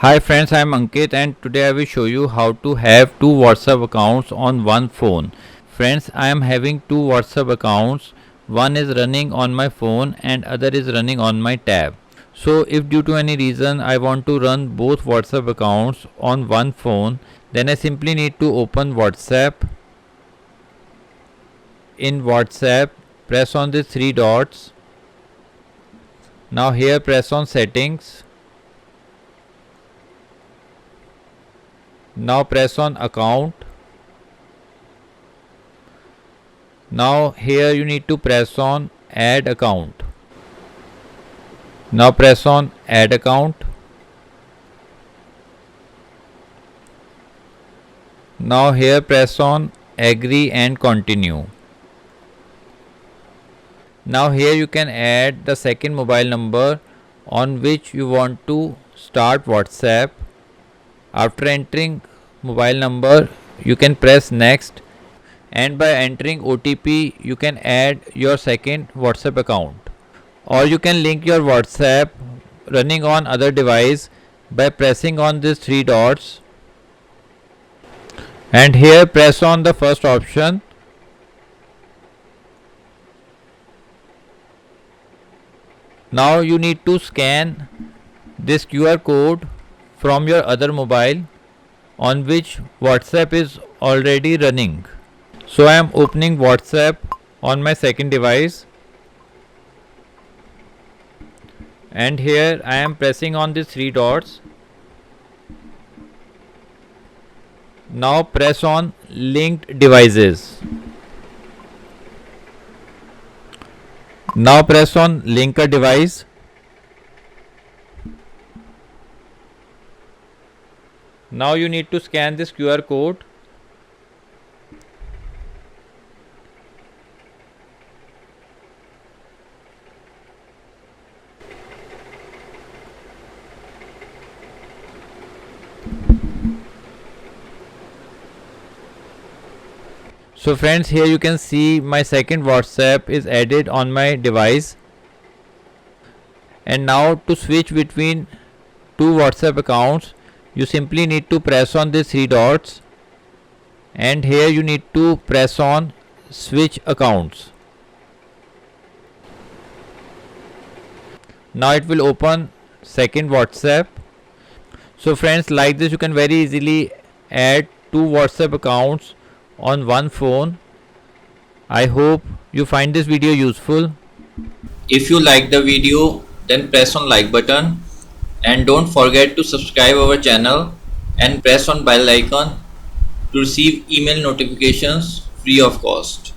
Hi friends, I am Ankit and today I will show you how to have two WhatsApp accounts on one phone. Friends, I am having two WhatsApp accounts. One is running on my phone and other is running on my tab. So if due to any reason I want to run both WhatsApp accounts on one phone, then I simply need to open WhatsApp. In WhatsApp, press on the three dots. Now here press on settings. Now press on account. Now here you need to press on add account. Now press on add account. Now here press on agree and continue. Now here you can add the second mobile number on which you want to start WhatsApp. After entering mobile number, you can press next, and by entering OTP you can add your second WhatsApp account, or you can link your WhatsApp running on other device by pressing on these three dots, and here press on the first option. Now you need to scan this QR code from your other mobile on which WhatsApp is already running. So I am opening WhatsApp on my second device, and here I am pressing on these three dots. Now press on linked devices. Now press on link a device. Now you need to scan this QR code. So friends, here you can see my second WhatsApp is added on my device. And now to switch between two WhatsApp accounts, you simply need to press on these three dots, and here you need to press on switch accounts. Now it will open second WhatsApp. So friends, like this you can very easily add two WhatsApp accounts on one phone. I hope you find this video useful. If you like the video, then press on like button and don't forget to subscribe our channel and press on bell icon to receive email notifications free of cost.